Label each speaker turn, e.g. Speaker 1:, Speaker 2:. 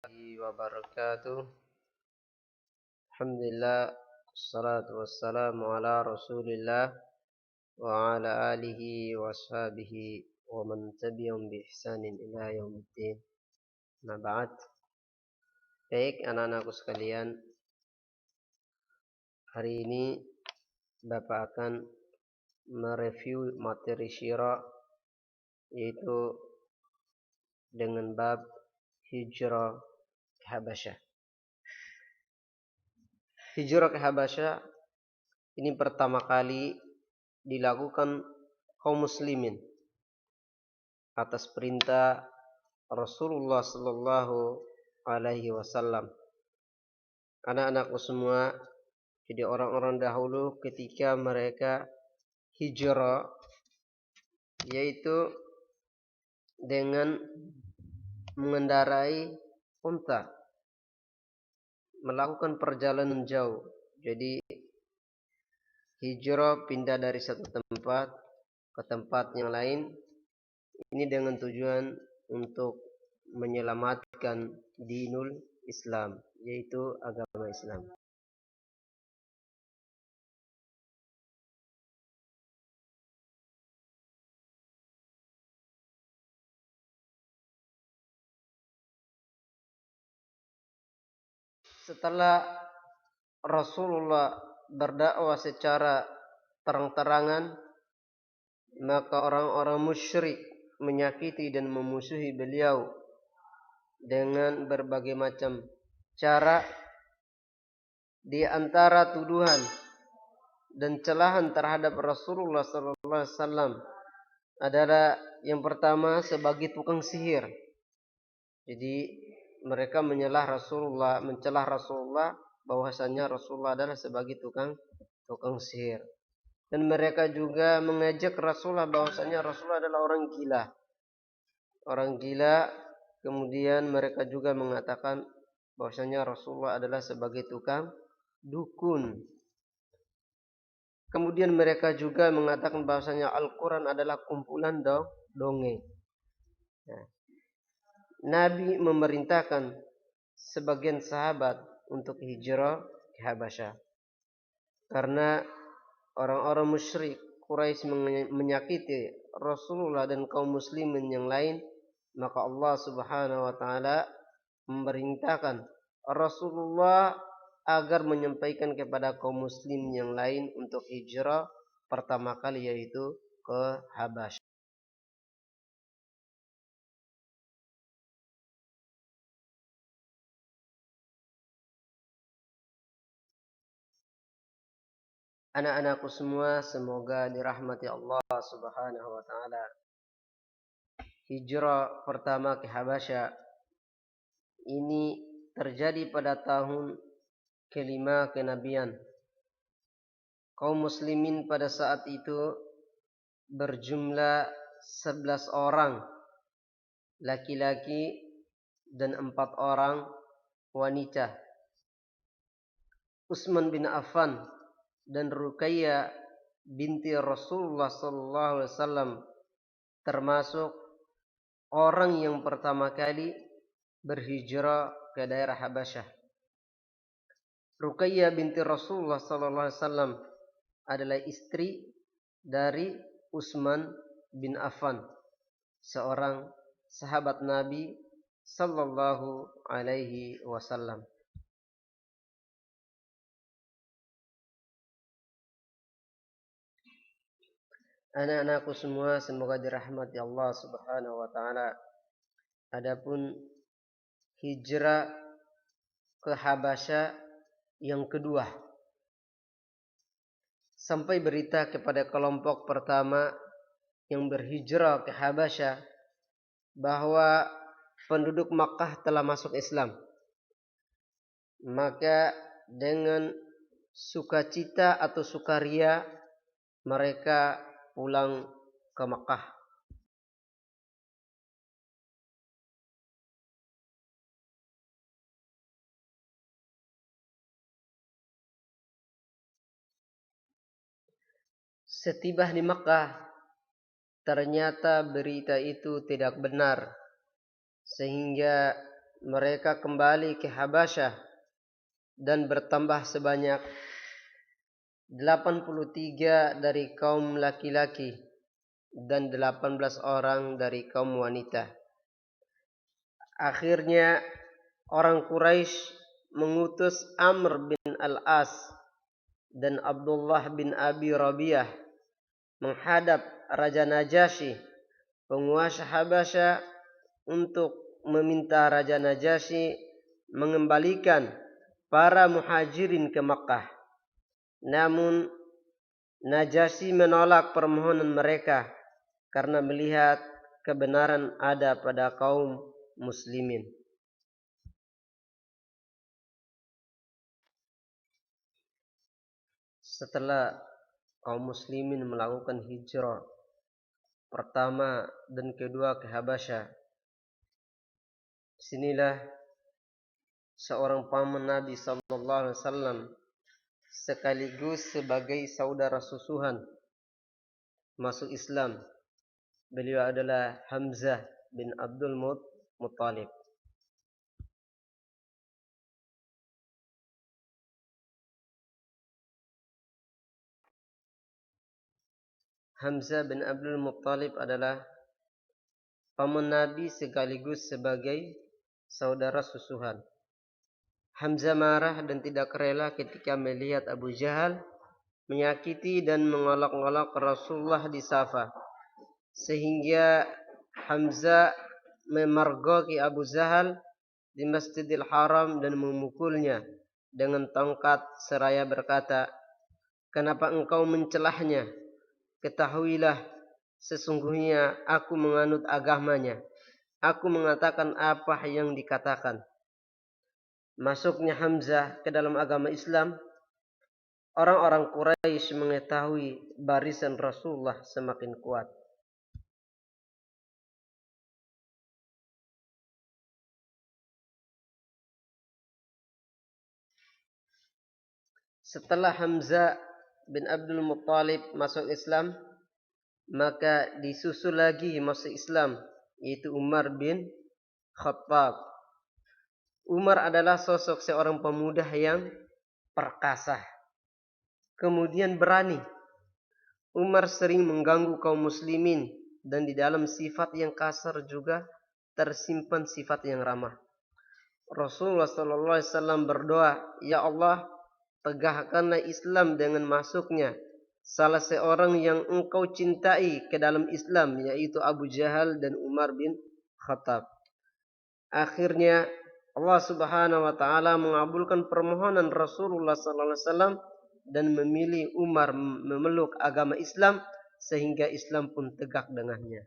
Speaker 1: wabarakatuh. Alhamdulillah, wassalatu wassalamu ala rasulillah wa ala alihi wa ashabihi wa man tabi'um bi ihsanin ila yaumiddin. Nah, ba'd. Baik anak-anakku sekalian, hari ini Bapak akan mereview materi syira, yaitu dengan bab hijrah ke Habasyah. Hijrah ke Habasyah ini pertama kali dilakukan kaum muslimin atas perintah Rasulullah sallallahu alaihi wasallam. Anak-anakku semua, jadi orang-orang dahulu ketika mereka hijrah, yaitu dengan mengendarai unta, melakukan perjalanan jauh. Jadi hijrah pindah dari satu tempat ke tempat yang lain, ini dengan tujuan untuk menyelamatkan dinul Islam, yaitu agama Islam. Setelah Rasulullah berdakwah secara terang-terangan, maka orang-orang musyrik menyakiti dan memusuhi beliau dengan berbagai macam cara. Di antara tuduhan dan celahan terhadap Rasulullah SAW adalah yang pertama sebagai tukang sihir. Jadi mereka mencela Rasulullah bahwasanya Rasulullah adalah sebagai tukang sihir. Dan mereka juga mengajak Rasulullah bahwasanya Rasulullah adalah orang gila. Orang gila. Kemudian mereka juga mengatakan bahwasanya Rasulullah adalah sebagai tukang dukun. Kemudian mereka juga mengatakan bahwasanya Al-Quran adalah kumpulan dongeng. Nabi memerintahkan sebagian sahabat untuk hijrah ke Habasyah karena orang-orang musyrik Quraisy menyakiti Rasulullah dan kaum muslimin yang lain. Maka Allah Subhanahu wa taala memerintahkan Rasulullah agar menyampaikan kepada kaum muslim yang lain untuk hijrah pertama kali, yaitu ke Habasyah. Anak-anakku semua, semoga dirahmati Allah Subhanahu wa taala. Hijrah pertama ke Habasyah ini terjadi pada tahun kelima kenabian. Kaum muslimin pada saat itu berjumlah 11 orang laki-laki dan 4 orang wanita. Utsman bin Affan dan Ruqayyah binti Rasulullah sallallahu alaihi wasallam termasuk orang yang pertama kali berhijrah ke daerah Habasyah. Ruqayyah binti Rasulullah sallallahu alaihi wasallam adalah istri dari Utsman bin Affan, seorang sahabat Nabi sallallahu alaihi wasallam. Anak-anakku semua, semoga dirahmati Allah Subhanahu wa taala. Adapun hijrah ke Habasyah yang kedua, sampai berita kepada kelompok pertama yang berhijrah ke Habasyah bahwa penduduk Makkah telah masuk Islam. Maka dengan sukacita atau sukaria mereka pulang ke Makkah. Setiba di Makkah, ternyata berita itu tidak benar, sehingga mereka kembali ke Habasyah dan bertambah sebanyak 83 dari kaum laki-laki dan 18 orang dari kaum wanita. Akhirnya orang Quraisy mengutus Amr bin Al-As dan Abdullah bin Abi Rabi'ah menghadap Raja Najasyi, penguasa Habasyah, untuk meminta Raja Najasyi mengembalikan para muhajirin ke Makkah. Namun Najasyi menolak permohonan mereka karena melihat kebenaran ada pada kaum muslimin. Setelah kaum muslimin melakukan hijrah pertama dan kedua ke Habasyah, sinilah seorang paman Nabi sallallahu alaihi wasallam sekaligus sebagai saudara susuhan masuk Islam. Beliau adalah Hamzah bin Abdul Muttalib. Hamzah bin Abdul Muttalib adalah paman Nabi sekaligus sebagai saudara susuhan. Hamzah marah dan tidak rela ketika melihat Abu Jahal menyakiti dan mengolok-olok Rasulullah di Safa, sehingga Hamzah memergoki Abu Jahal di Masjidil Haram dan memukulnya dengan tongkat seraya berkata, "Kenapa engkau mencelahnya? Ketahuilah, sesungguhnya aku menganut agamanya. Aku mengatakan apa yang dikatakan." Masuknya Hamzah ke dalam agama Islam, orang-orang Quraisy mengetahui barisan Rasulullah semakin kuat. Setelah Hamzah bin Abdul Muttalib masuk Islam, maka disusul lagi masuk Islam, yaitu Umar bin Khattab. Umar adalah sosok seorang pemuda yang perkasa, kemudian berani. Umar sering mengganggu kaum muslimin dan di dalam sifat yang kasar juga tersimpan sifat yang ramah. Rasulullah sallallahu alaihi wasallam berdoa, "Ya Allah, tegakkanlah Islam dengan masuknya salah seorang yang engkau cintai ke dalam Islam, yaitu Abu Jahal dan Umar bin Khattab." Akhirnya Allah Subhanahu wa taala mengabulkan permohonan Rasulullah sallallahu alaihi wasallam dan memilih Umar memeluk agama Islam sehingga Islam pun tegak dengannya.